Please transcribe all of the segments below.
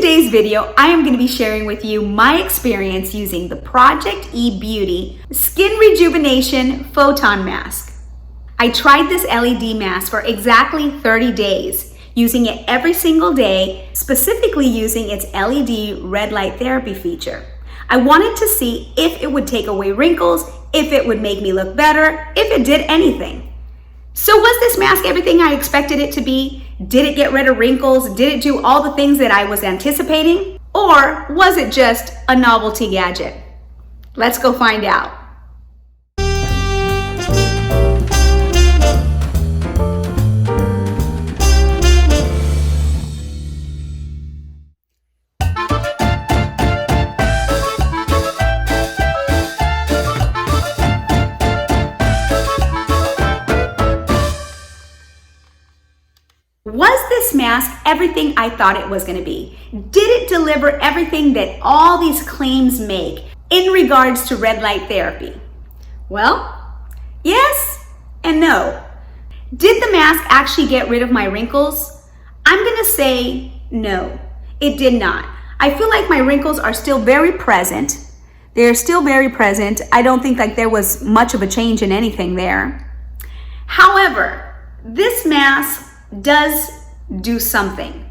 today's video, I am going to be sharing with you my experience using the Project E Beauty Skin Rejuvenation Photon Mask. I tried this LED mask for exactly 30 days, using it every single day, specifically using its LED red light therapy feature. I wanted to see if it would take away wrinkles, if it would make me look better, if it did anything. So was this mask everything I expected it to be? Did it get rid of wrinkles? Did it do all the things that I was anticipating? Or was it just a novelty gadget? Let's go find out. Was this mask everything I thought it was going to be? Did it deliver everything that all these claims make in regards to red light therapy? Well, yes and no. Did the mask actually get rid of my wrinkles? I'm going to say no, it did not. I feel like my wrinkles are still very present. They're still very present. I don't think like there was much of a change in anything there. However, this mask does do something.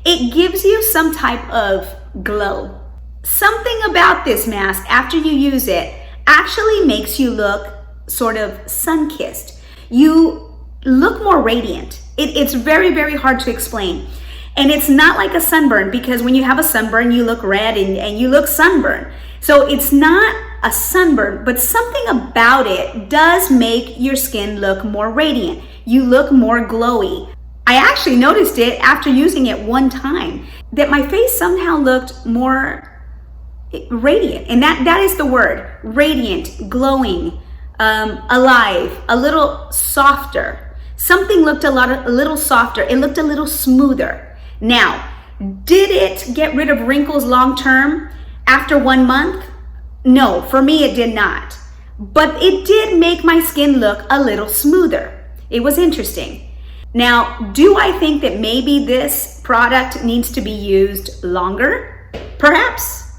It gives you some type of glow. Something about this mask after you use it actually makes you look sort of sun-kissed. You look more radiant. It's very, very hard to explain. And it's not like a sunburn, because when you have a sunburn, you look red and you look sunburned. So it's not a sunburn, but something about it does make your skin look more radiant. You look more glowy. I actually noticed it after using it one time, that my face somehow looked more radiant. And that is the word, radiant, glowing, alive, a little softer. Something looked a little softer. It looked a little smoother. Now, did it get rid of wrinkles long term after 1 month? No, for me it did not. But it did make my skin look a little smoother. It was interesting. Now, do I think that maybe this product needs to be used longer? Perhaps.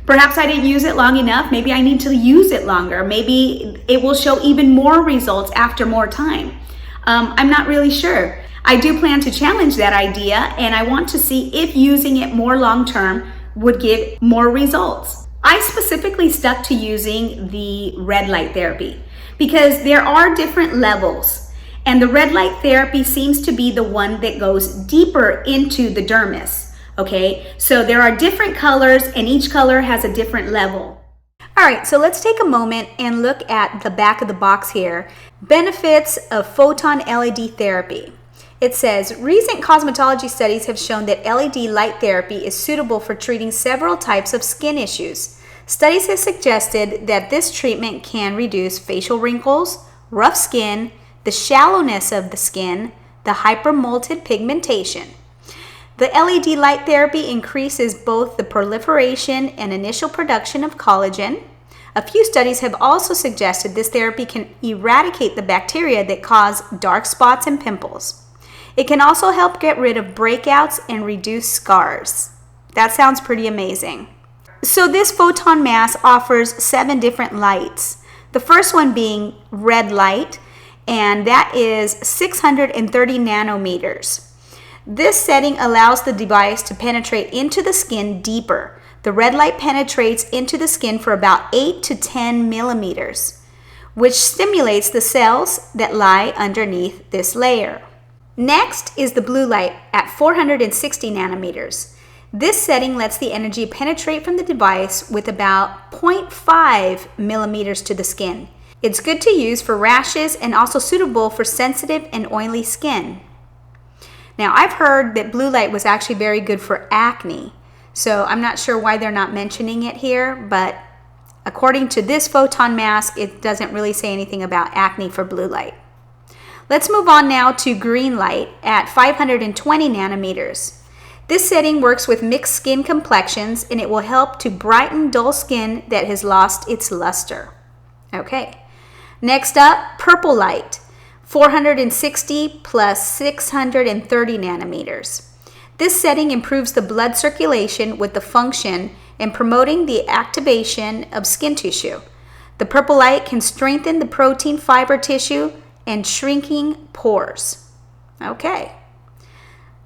Perhaps I didn't use it long enough. Maybe I need to use it longer. Maybe it will show even more results after more time. I'm not really sure. I do plan to challenge that idea, and I want to see if using it more long-term would give more results. I specifically stuck to using the red light therapy because there are different levels. And the red light therapy seems to be the one that goes deeper into the dermis, okay? So there are different colors and each color has a different level. All right, so let's take a moment and look at the back of the box here. Benefits of Photon LED therapy. It says, recent cosmetology studies have shown that LED light therapy is suitable for treating several types of skin issues. Studies have suggested that this treatment can reduce facial wrinkles, rough skin, the shallowness of the skin, the hypermolted pigmentation. The LED light therapy increases both the proliferation and initial production of collagen. A few studies have also suggested this therapy can eradicate the bacteria that cause dark spots and pimples. It can also help get rid of breakouts and reduce scars. That sounds pretty amazing. So this photon mask offers 7 different lights. The first one being red light, and that is 630 nanometers. This setting allows the device to penetrate into the skin deeper. The red light penetrates into the skin for about 8 to 10 millimeters, which stimulates the cells that lie underneath this layer. Next is the blue light at 460 nanometers. This setting lets the energy penetrate from the device with about 0.5 millimeters to the skin. It's good to use for rashes and also suitable for sensitive and oily skin. Now, I've heard that blue light was actually very good for acne, so I'm not sure why they're not mentioning it here, but according to this photon mask, it doesn't really say anything about acne for blue light. Let's move on now to green light at 520 nanometers. This setting works with mixed skin complexions, and it will help to brighten dull skin that has lost its luster. Okay. Next up, purple light, 460 plus 630 nanometers. This setting improves the blood circulation with the function in promoting the activation of skin tissue. The purple light can strengthen the protein fiber tissue and shrinking pores. Okay.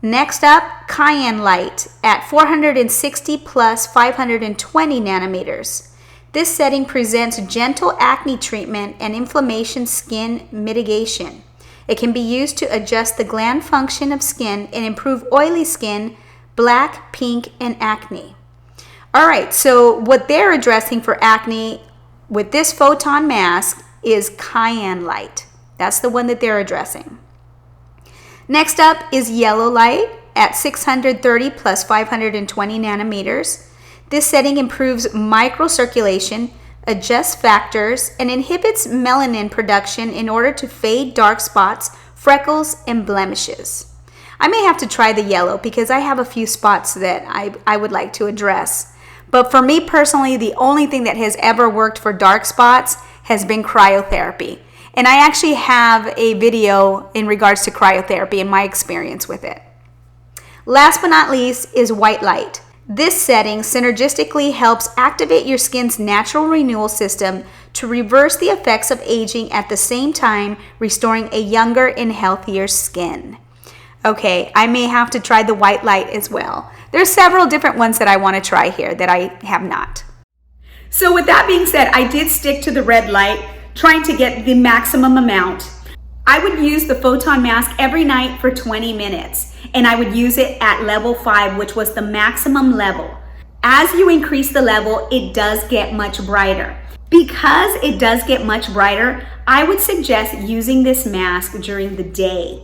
Next up, cayenne light at 460 plus 520 nanometers. This setting presents gentle acne treatment and inflammation skin mitigation. It can be used to adjust the gland function of skin and improve oily skin, black, pink, and acne. All right, so what they're addressing for acne with this Photon mask is cayenne light. That's the one that they're addressing. Next up is yellow light at 630 plus 520 nanometers. This setting improves microcirculation, adjusts factors, and inhibits melanin production in order to fade dark spots, freckles, and blemishes. I may have to try the yellow because I have a few spots that I would like to address. But for me personally, the only thing that has ever worked for dark spots has been cryotherapy. And I actually have a video in regards to cryotherapy and my experience with it. Last but not least is white light. This setting synergistically helps activate your skin's natural renewal system to reverse the effects of aging at the same time restoring a younger and healthier skin. Okay, I may have to try the white light as well. There's several different ones that I want to try here that I have not. So with that being said, I did stick to the red light, trying to get the maximum amount. I would use the Photon mask every night for 20 minutes, and I would use it at level 5, which was the maximum level. As you increase the level, it does get much brighter. Because it does get much brighter, I would suggest using this mask during the day.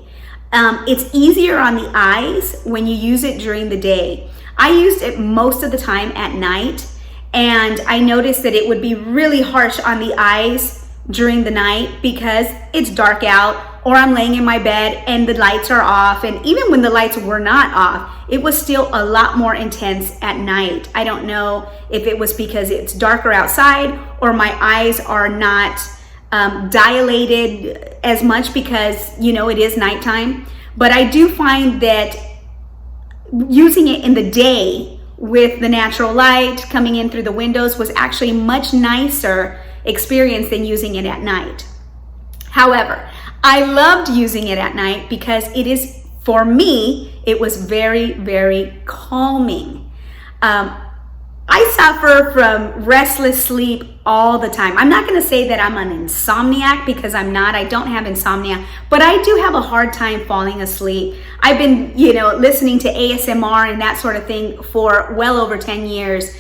It's easier on the eyes when you use it during the day. I used it most of the time at night, and I noticed that it would be really harsh on the eyes during the night because it's dark out, or I'm laying in my bed and the lights are off. And even when the lights were not off, it was still a lot more intense at night. I don't know if it was because it's darker outside or my eyes are not dilated as much because, you know, it is nighttime. But I do find that using it in the day with the natural light coming in through the windows was actually much nicer experience than using it at night. However, I loved using it at night because it is, for me, it was very, very calming. I suffer from restless sleep all the time. I'm not going to say that I'm an insomniac because I'm not. I don't have insomnia, but I do have a hard time falling asleep. I've been, listening to ASMR and that sort of thing for well over 10 years.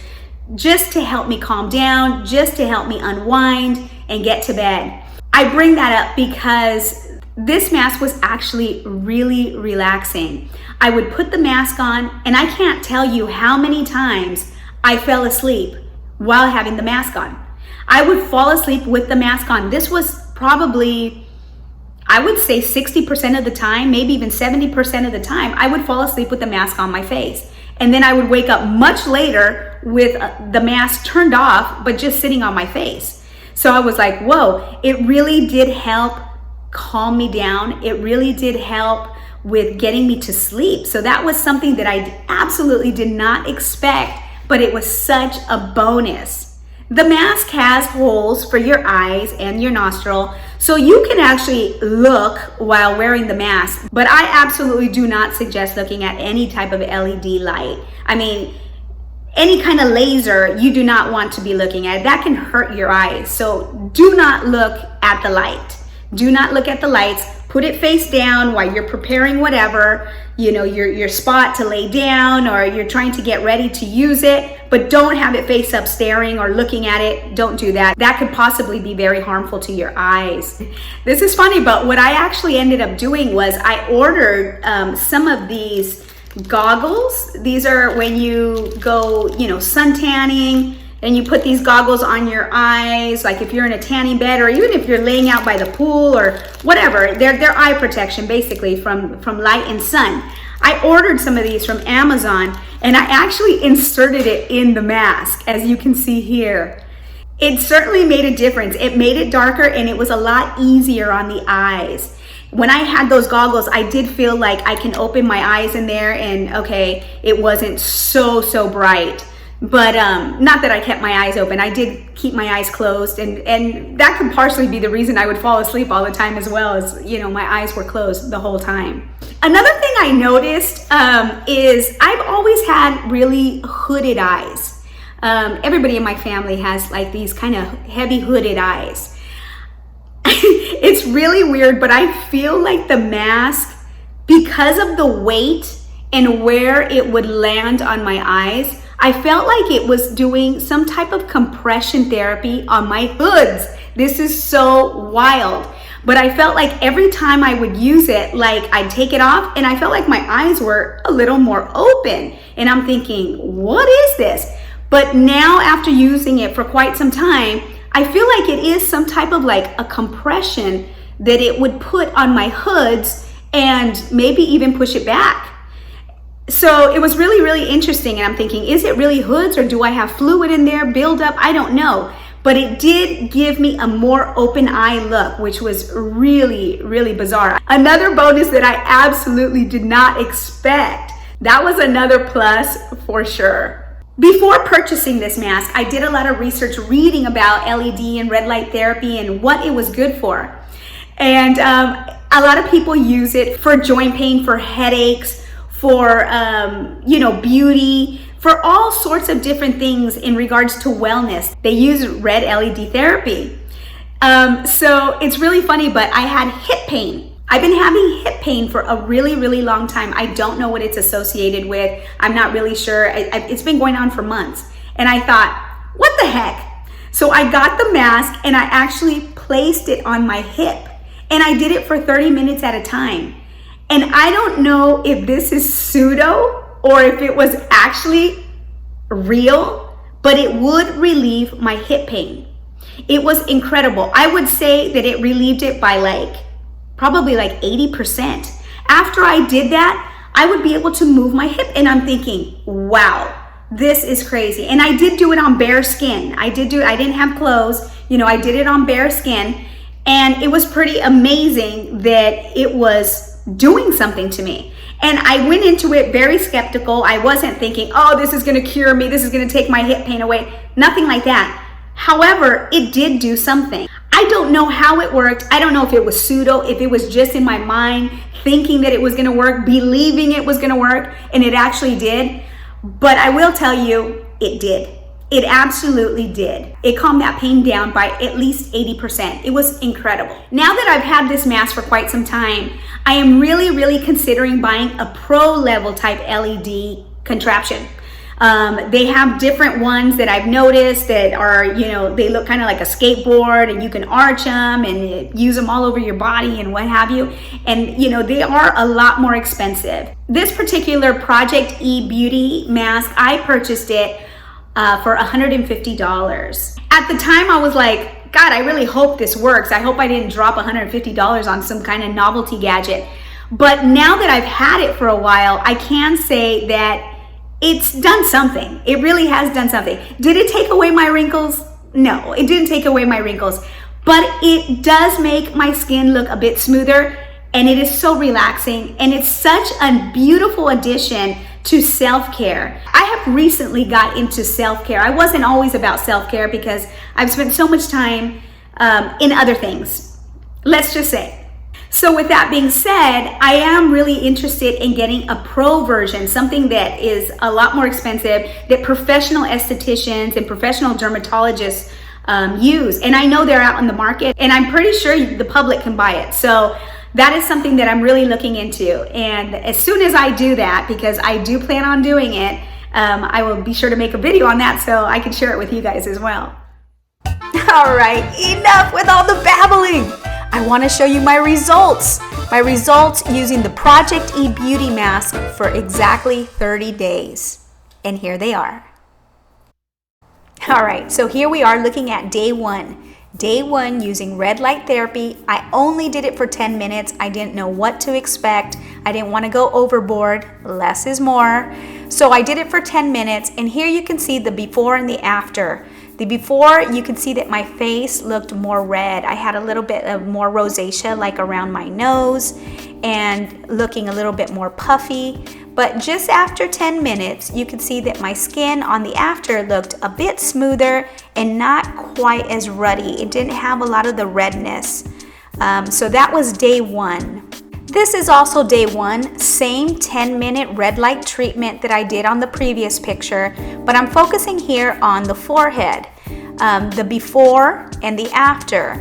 Just to help me calm down, just to help me unwind and get to bed. I bring that up because this mask was actually really relaxing. I would put the mask on and I can't tell you how many times I fell asleep while having the mask on. I would fall asleep with the mask on. This was probably, I would say 60% of the time, maybe even 70% of the time, I would fall asleep with the mask on my face. And then I would wake up much later with the mask turned off, but just sitting on my face. So I was like, whoa, it really did help calm me down. It really did help with getting me to sleep. So that was something that I absolutely did not expect, but it was such a bonus. The mask has holes for your eyes and your nostril, so you can actually look while wearing the mask, but I absolutely do not suggest looking at any type of LED light. I mean, any kind of laser, you do not want to be looking at. That can hurt your eyes, so do not look at the light. Do not look at the lights. Put it face down while you're preparing whatever, your spot to lay down, or you're trying to get ready to use it, but don't have it face up staring or looking at it. Don't do that. That could possibly be very harmful to your eyes. This is funny, but what I actually ended up doing was I ordered some of these goggles. These are when you go, sun tanning, and you put these goggles on your eyes, like if you're in a tanning bed, or even if you're laying out by the pool or whatever. They're eye protection basically from light and sun. I ordered some of these from Amazon, and I actually inserted it in the mask, as you can see here. It certainly made a difference. It made it darker and it was a lot easier on the eyes. When I had those goggles, I did feel like I can open my eyes in there, and okay, it wasn't so bright. But not that I kept my eyes open. I did keep my eyes closed, and that could partially be the reason I would fall asleep all the time as well, as my eyes were closed the whole time. Another thing I noticed is I've always had really hooded eyes. Everybody in my family has like these kind of heavy hooded eyes. It's really weird, but I feel like the mask, because of the weight and where it would land on my eyes, I felt like it was doing some type of compression therapy on my hoods. This is so wild. But I felt like every time I would use it, like I'd take it off and I felt like my eyes were a little more open. And I'm thinking, what is this? But now after using it for quite some time, I feel like it is some type of like a compression that it would put on my hoods and maybe even push it back. So it was really interesting, and I'm thinking, is it really hoods, or do I have fluid in there, buildup? I don't know. But it did give me a more open eye look, which was really bizarre. Another bonus that I absolutely did not expect. That was another plus for sure. Before purchasing this mask, I did a lot of research reading about LED and red light therapy and what it was good for. And a lot of people use it for joint pain, for headaches, for beauty, for all sorts of different things in regards to wellness. They use red LED therapy. So it's really funny, but I had hip pain. I've been having hip pain for a really long time. I don't know what it's associated with. I'm not really sure. It's been going on for months. And I thought, what the heck? So I got the mask and I actually placed it on my hip. And I did it for 30 minutes at a time. And I don't know if this is pseudo or if it was actually real, but it would relieve my hip pain. It was incredible. I would say that it relieved it by probably 80%. After I did that, I would be able to move my hip, and I'm thinking, wow, this is crazy. And I did do it on bare skin. I didn't have clothes. I did it on bare skin, and it was pretty amazing that it was doing something to me. And I went into it very skeptical. I wasn't thinking, oh, this is going to cure me, this is going to take my hip pain away. Nothing like that. However, it did do something. I don't know how it worked. I don't know if it was pseudo, if it was just in my mind thinking that it was going to work, believing it was going to work, and it actually did. But I will tell you, it did. It absolutely did. It calmed that pain down by at least 80%. It was incredible. Now that I've had this mask for quite some time, I am really considering buying a pro level type LED contraption. They have different ones that I've noticed that are, they look kind of like a skateboard, and you can arch them and use them all over your body and what have you. And, they are a lot more expensive. This particular Project E Beauty mask, I purchased it for $150. At the time, I was like, God, I really hope this works. I hope I didn't drop $150 on some kind of novelty gadget. But now that I've had it for a while, I can say that it's done something. It really has done something. Did it take away my wrinkles? No, it didn't take away my wrinkles. But it does make my skin look a bit smoother, and it is so relaxing, and it's such a beautiful addition to self-care. I have recently got into self-care. I wasn't always about self-care because I've spent so much time in other things, let's just say. So with that being said, I am really interested in getting a pro version, something that is a lot more expensive, that professional estheticians and professional dermatologists use. And I know they're out on the market, and I'm pretty sure the public can buy it. So that is something that I'm really looking into. And as soon as I do that, because I do plan on doing it, I will be sure to make a video on that so I can share it with you guys as well. All right, enough with all the babbling. I want to show you my results. My results using the Project E Beauty Mask for exactly 30 days. And here they are. All right, so here we are looking at day one. Day one using red light therapy. I only did it for 10 minutes. I didn't know what to expect. I didn't want to go overboard. Less is more. So I did it for 10 minutes, and here you can see the before and the after. The before, you could see that my face looked more red. I had a little bit of more rosacea, like around my nose, and looking a little bit more puffy. But just after 10 minutes, you could see that my skin on the after looked a bit smoother and not quite as ruddy. It didn't have a lot of the redness. So that was day 1. This is also day 1, same 10-minute red light treatment that I did on the previous picture, but I'm focusing here on the forehead, the before and the after.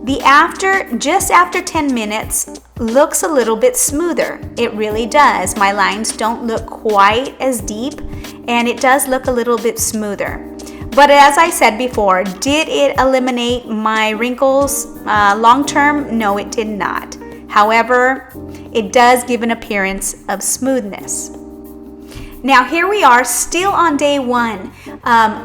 The after, just after 10 minutes, looks a little bit smoother. It really does. My lines don't look quite as deep, and it does look a little bit smoother. But as I said before, did it eliminate my wrinkles long term? No, it did not. However, it does give an appearance of smoothness. Now here we are, still on day 1.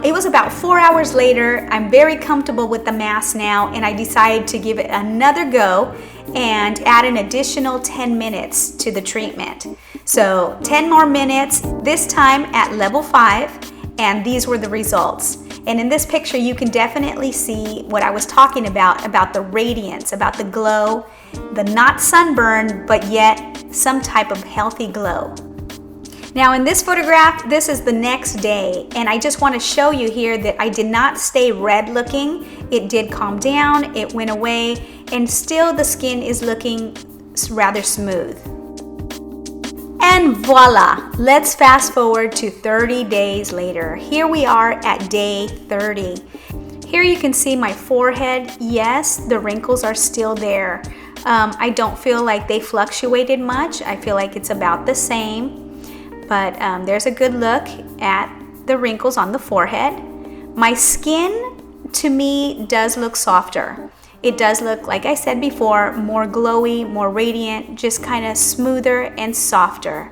It was about 4 hours later. I'm very comfortable with the mask now, and I decided to give it another go and add an additional 10 minutes to the treatment. So 10 more minutes, this time at level 5, and these were the results. And in this picture, you can definitely see what I was talking about the radiance, about the glow, the not sunburn, but yet some type of healthy glow. Now in this photograph, this is the next day, and I just want to show you here that I did not stay red looking. It did calm down, it went away, and still the skin is looking rather smooth. And voila, let's fast forward to 30 days later. Here we are at day 30. Here you can see my forehead. Yes, the wrinkles are still there. I don't feel like they fluctuated much. I feel like it's about the same. But there's a good look at the wrinkles on the forehead. My skin, to me, does look softer. It does look, like I said before, more glowy, more radiant, just kind of smoother and softer.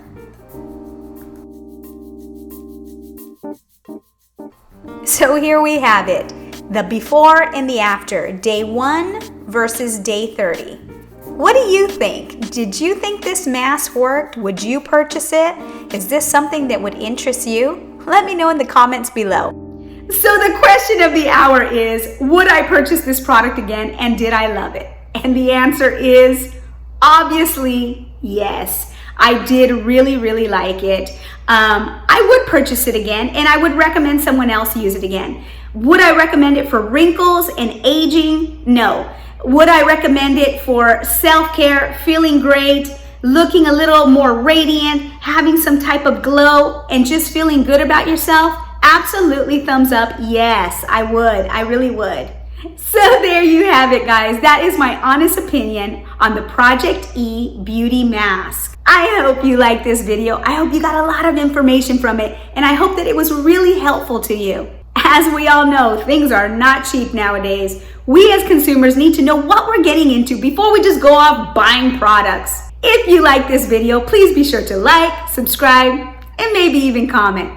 So here we have it, the before and the after, day 1 versus day 30. What do you think? Did you think this mask worked? Would you purchase it? Is this something that would interest you? Let me know in the comments below. So the question of the hour is, would I purchase this product again, and did I love it? And the answer is obviously yes. I did really like it. I would purchase it again, and I would recommend someone else use it again. Would I recommend it for wrinkles and aging? No. Would I recommend it for self-care, feeling great, looking a little more radiant, having some type of glow, and just feeling good about yourself? Absolutely, thumbs up. Yes, I would. I really would. So there you have it, guys. That is my honest opinion on the Project E Beauty Mask. I hope you liked this video. I hope you got a lot of information from it, and I hope that it was really helpful to you. As we all know, things are not cheap nowadays. We as consumers need to know what we're getting into before we just go off buying products. If you like this video, please be sure to like, subscribe, and maybe even comment.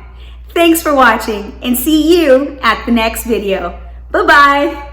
Thanks for watching, and see you at the next video. Bye-bye.